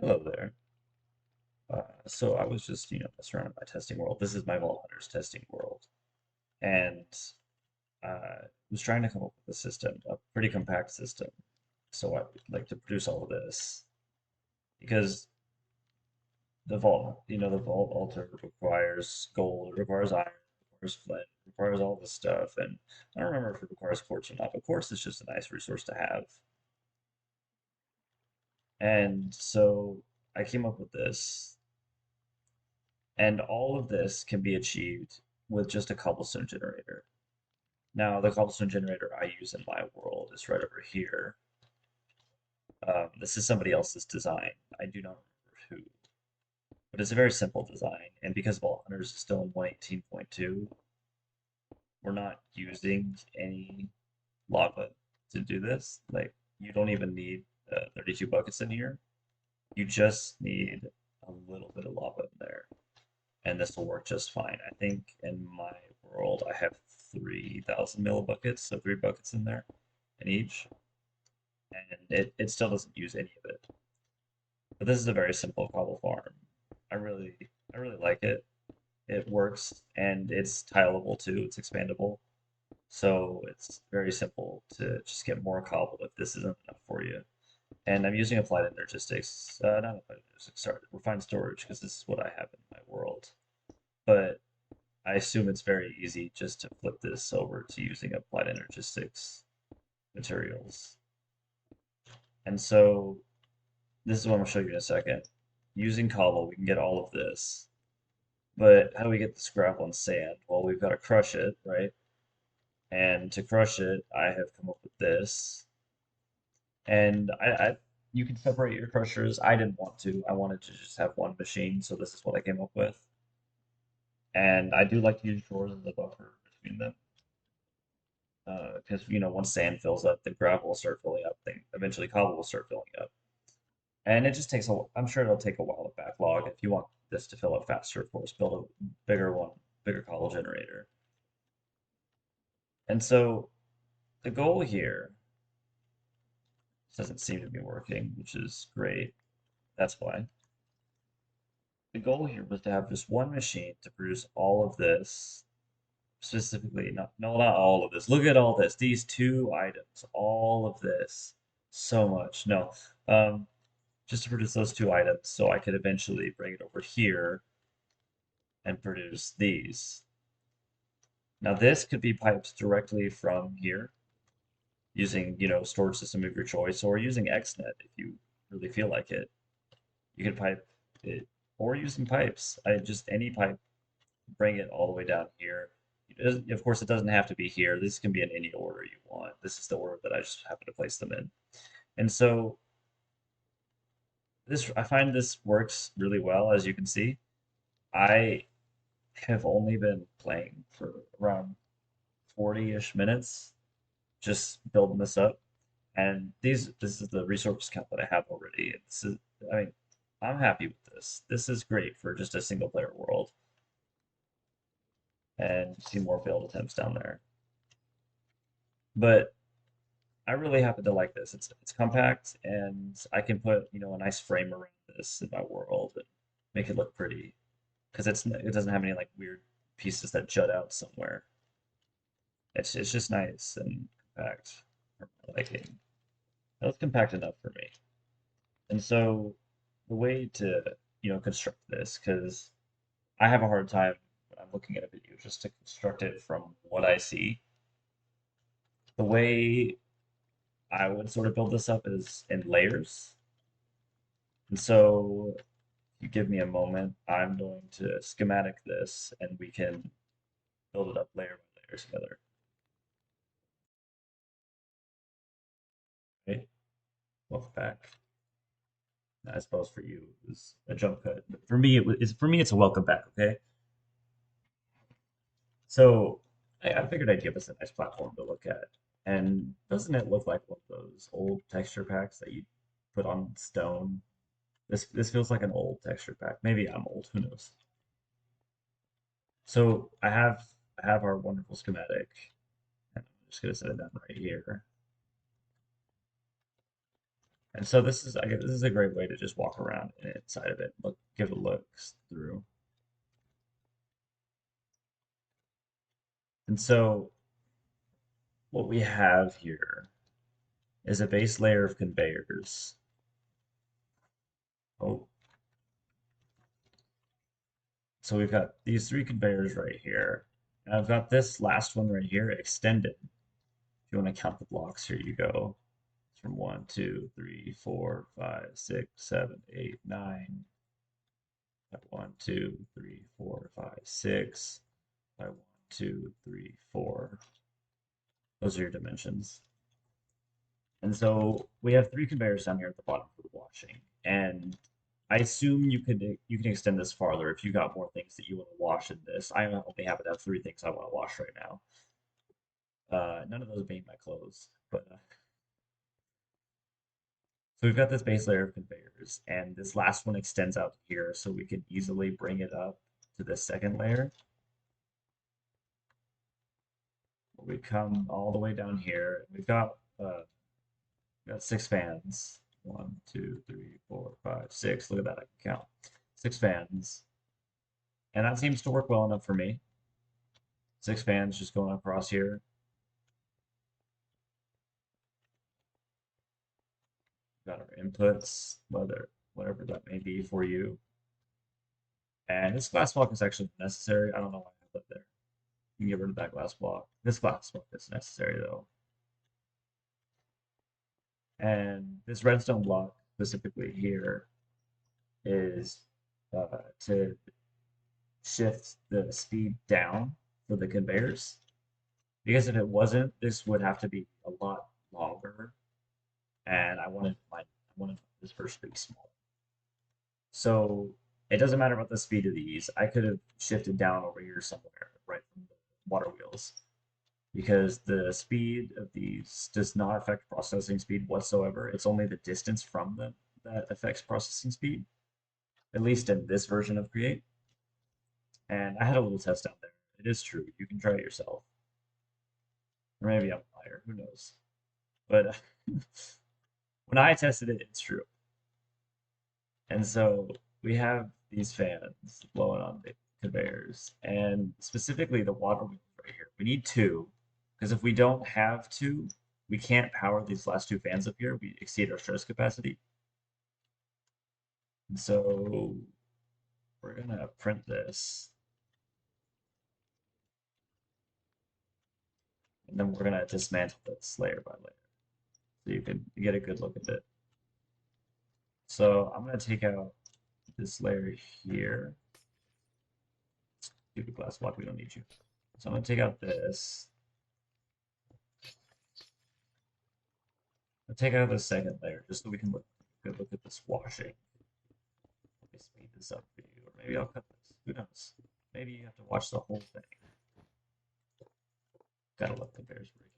Hello there. So I was just, messing around in my testing world. This is my Vault Hunters testing world, and was trying to come up with a system, a pretty compact system. So I would like to produce all of this because the Vault altar requires gold, it requires iron, it requires flint, it requires all this stuff, and I don't remember if it requires quartz or not, but quartz is just a nice resource to have. And so I came up with this. And all of this can be achieved with just a cobblestone generator. Now, the cobblestone generator I use in my world is right over here. This is somebody else's design. I do not remember who, but it's a very simple design. And because Vault Hunters is still in 118.2, we're not using any lava to do this. Like, you don't even need 32 buckets in here. You just need a little bit of lava in there, and this will work just fine. I think in my world I have 3,000 millibuckets, so 3 buckets in there in each, and it still doesn't use any of it. But this is a very simple cobble farm. I really I really like it. It works and it's tileable too. It's expandable. So it's very simple to just get more cobble if this isn't enough for you. And I'm using applied energistics, not applied energistics, sorry, refined storage because this is what I have in my world. But I assume it's very easy just to flip this over to using applied energistics materials. And so this is what I'm going to show you in a second. Using cobble, we can get all of this. But how do we get this gravel and sand? Well, we've got to crush it, right? And to crush it, I have come up with this. And you can separate your crushers. I didn't want to. I wanted to just have one machine, so this is what I came up with. And I do like to use drawers as a buffer between them. Because once sand fills up, then gravel will start filling up, then eventually cobble will start filling up, and it just takes a. I'm sure it'll take a while to backlog. If you want this to fill up faster, of course, build a bigger one, bigger cobble generator. And so the goal here doesn't seem to be working, which is great. That's why the goal here was to have just one machine to produce all of this. Specifically, not no, not all of this. Look at all this. These two items, all of this, so much. No, um, just to produce those two items so I could eventually bring it over here and produce these. Now this could be piped directly from here using, storage system of your choice or using XNet if you really feel like it. You could pipe it or using pipes. I just any pipe, bring it all the way down here. Of course, it doesn't have to be here. This can be in any order you want. This is the order that I just happen to place them in. And so I find this works really well, as you can see. I have only been playing for around 40-ish minutes, just building this up. And this is the resource count that I have already. I mean, I'm happy with this. This is great for just a single player world. And see more failed attempts down there. But I really happen to like this. It's compact and I can put, a nice frame around this in my world and make it look pretty. Because it doesn't have any like weird pieces that jut out somewhere. It's just nice and compact for my liking. That's compact enough for me. And so the way to, construct this, because I have a hard time when I'm looking at a video just to construct it from what I see. The way I would sort of build this up is in layers. And so if you give me a moment, I'm going to schematic this and we can build it up layer by layer together. Okay, welcome back. I suppose for you it was a jump cut. But for me it's a welcome back, okay? So I figured I'd give us a nice platform to look at. And doesn't it look like one of those old texture packs that you put on stone? This feels like an old texture pack. Maybe I'm old, who knows? So I have our wonderful schematic, and I'm just gonna set it down right here. And so this is, I guess, this is a great way to just walk around inside of it, look, give a look through. And so what we have here is a base layer of conveyors. Oh, so we've got these three conveyors right here. And I've got this last one right here extended. If you want to count the blocks, here you go. It's from 1, 2, 3, 4, 5, 6, 7, 8, 9. 1, 2, 3, 4, 5, 6. 1, 2, 3, 4. Those are your dimensions. And so we have three conveyors down here at the bottom for the washing. And I assume you can extend this farther if you got more things that you want to wash in this. I only happen to have three things I want to wash right now. None of those being my clothes, but so we've got this base layer of conveyors, and this last one extends out here, so we can easily bring it up to the second layer. We come all the way down here. We've got 6 fans. 1, 2, 3, 4, 5, 6. Look at that, I can count. 6 fans. And that seems to work well enough for me. 6 fans just going across here. Got our inputs, whatever that may be for you. And this glass block is actually necessary. I don't know why I have that there. You can get rid of that glass block. This glass block is necessary though. And this redstone block specifically here is to shift the speed down for the conveyors. Because if it wasn't, this would have to be a lot longer. And I wanted this first to be small. So it doesn't matter about the speed of these. I could have shifted down over here somewhere, right from the water wheels, because the speed of these does not affect processing speed whatsoever. It's only the distance from them that affects processing speed, at least in this version of Create. And I had a little test out there. It is true. You can try it yourself. Or maybe I'm a liar. Who knows? But when I tested it, it's true. And so we have these fans blowing on the conveyors, and specifically the water wheels right here. We need two, because if we don't have two, we can't power these last two fans up here. We exceed our stress capacity. And so we're gonna print this, and then we're gonna dismantle this layer by layer, so you can get a good look at it. So I'm gonna take out this layer here. Stupid glass block, we don't need you. So I'm gonna take out this. I'll take out the second layer just so we can look at this washing. Let me speed this up for you, or maybe I'll cut this. Who knows? Maybe you have to watch the whole thing. Gotta let the bears break.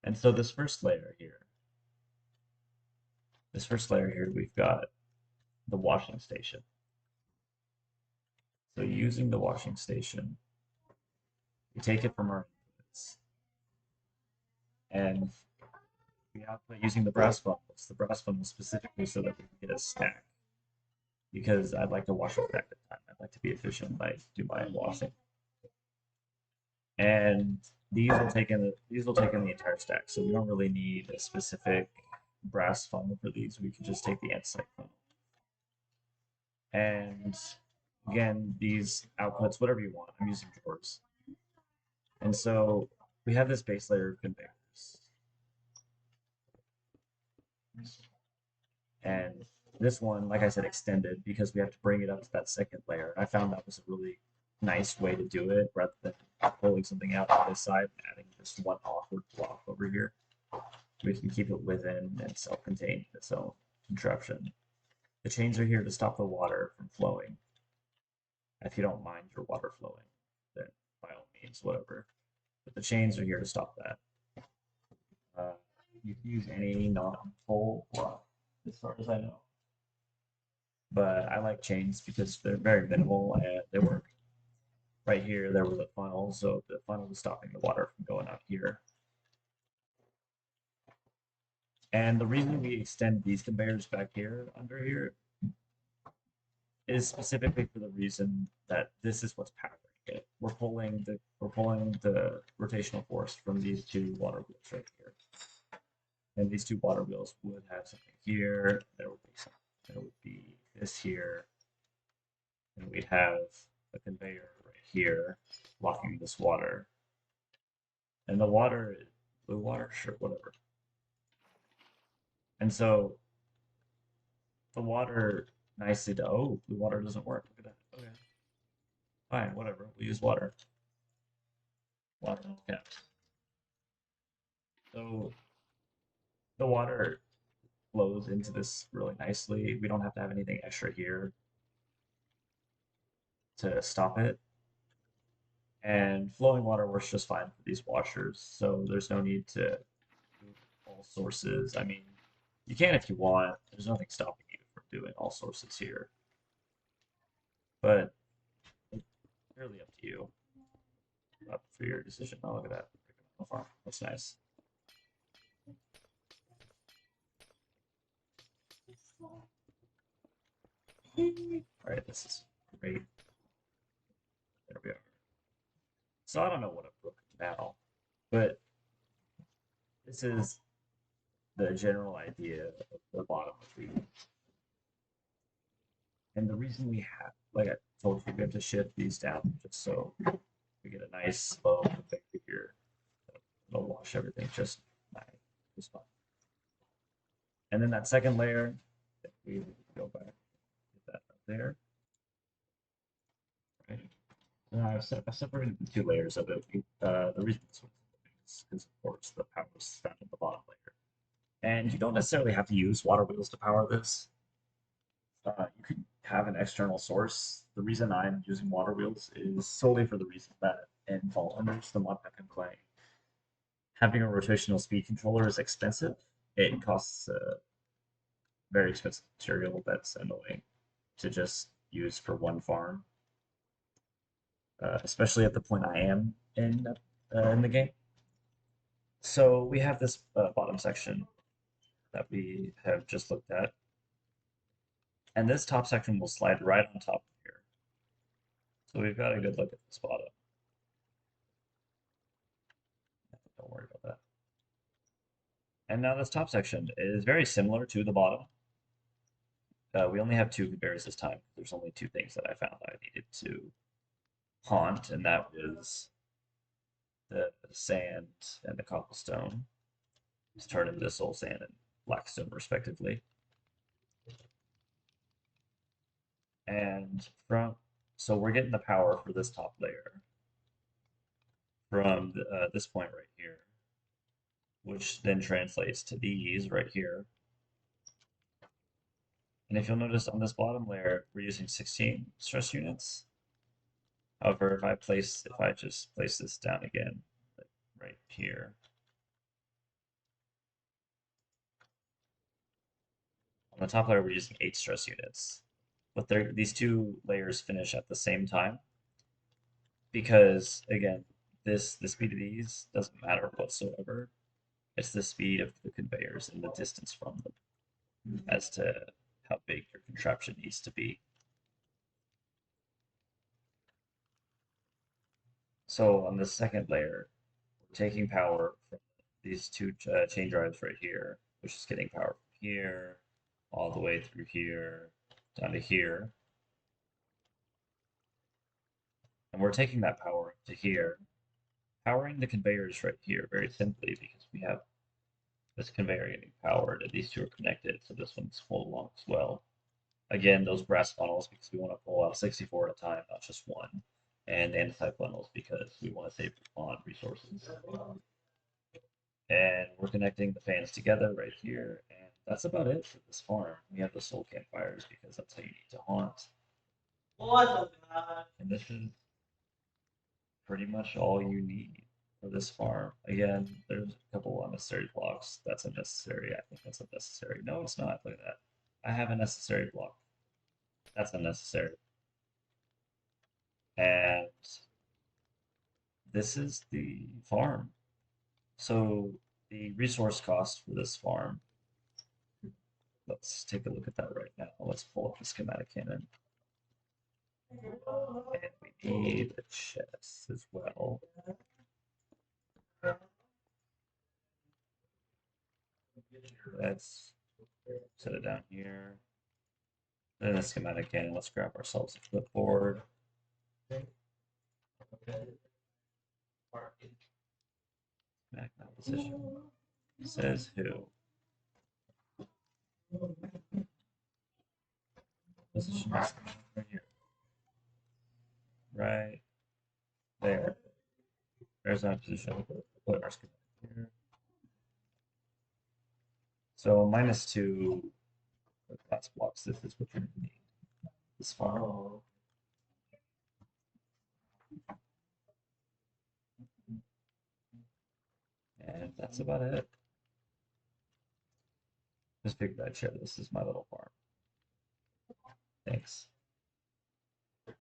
And so this first layer here, we've got the washing station. So using the washing station, we take it from our inputs, and we output using the brass funnels. The brass funnels specifically so that we can get a stack, because I'd like to wash a stack at a time. I'd like to be efficient when I do my washing. And these will take in the entire stack. So we don't really need a specific brass funnel for these. We can just take the andesite funnel. And again, these outputs, whatever you want. I'm using drawers. And so we have this base layer of conveyors. And this one, like I said, extended because we have to bring it up to that second layer. I found that was a really nice way to do it rather than pulling something out on this side and adding just one awkward block over here. We can keep it within and self-contained its own contraption. The chains are here to stop the water from flowing. If you don't mind your water flowing, then by all means, whatever. But the chains are here to stop that. You can use any non-full block, as far as I know. But I like chains because they're very minimal and they work. Right here, there was a funnel, so the funnel was stopping the water from going out here. And the reason we extend these conveyors back here under here is specifically for the reason that this is what's powering it. We're pulling the rotational force from these two water wheels right here. And these two water wheels would have something here, there would be this here, and we'd have a conveyor right here blocking this water. And the water is blue water, sure, whatever. And so the water blue water doesn't work. Look at that. Okay. Fine, whatever. We'll use water. Water, yeah. So the water flows into this really nicely. We don't have to have anything extra here to stop it. And flowing water works just fine for these washers, so there's no need to move all sources. I mean, you can if you want. There's nothing stopping you from doing all sources here, but it's really up to you. Up for your decision. Oh, look at that. Farm. That's nice. All right, this is great. There we are. So I don't know what I'm looking now, but this is the general idea of the bottom tree. And the reason we have, like I told you, we have to shift these down just so we get a nice slow thing here. It'll wash everything just nice. Just fine. And then that second layer, we go back, get that up there. Right. And I've separated the two layers of it. The reason this one is because, of course, the power is found in the bottom layer. And you don't necessarily have to use water wheels to power this. You could have an external source. The reason I'm using water wheels is solely for the reason that in Vault Hunters, the mod pack I'm playing, having a rotational speed controller is expensive. It costs very expensive material that's annoying to just use for one farm, especially at the point I am in the game. So we have this bottom section that we have just looked at, and this top section will slide right on top of here. So we've got a good look at this bottom. Don't worry about that. And now this top section is very similar to the bottom. We only have two conveyors this time. There's only two things that I found I needed to haunt, and that was the sand and the cobblestone. It's turned into soul sand and blackstone, respectively. And so we're getting the power for this top layer from this point right here, which then translates to these right here. And if you'll notice on this bottom layer, we're using 16 stress units. However, if I just place this down again, like right here, on the top layer we're using 8 stress units. But these two layers finish at the same time because again, the speed of these doesn't matter whatsoever. It's the speed of the conveyors and the distance from them as to how big your contraption needs to be. So on the second layer, we're taking power from these two chain drives right here, which is getting power from here, all the way through here, down to here. And we're taking that power up to here, powering the conveyors right here very simply because we have this conveyor getting powered and these two are connected, so this one's full along as well. Again, those brass funnels because we want to pull out 64 at a time, not just one. And andesite funnels because we want to save on resources. And we're connecting the fans together right here, and that's about it for this farm. We have the soul campfires because that's how you need to haunt. And this is pretty much all you need for this farm. Again, there's a couple unnecessary blocks. That's unnecessary. I think that's unnecessary. No, it's not. Look at that. I have a necessary block. That's unnecessary. And this is the farm. So the resource cost for this farm let's take a look at that right now. Let's pull up the schematic cannon. And we need a chest as well. Let's set it down here. Then the schematic cannon. Let's grab ourselves a clipboard. Schematic map position. Says who? Position right here. Right there. There's our position. Put our schematic here. So -2 class blocks. This is what you're going to need this far. And that's about it. Just figured I'd share this as my little farm. Thanks.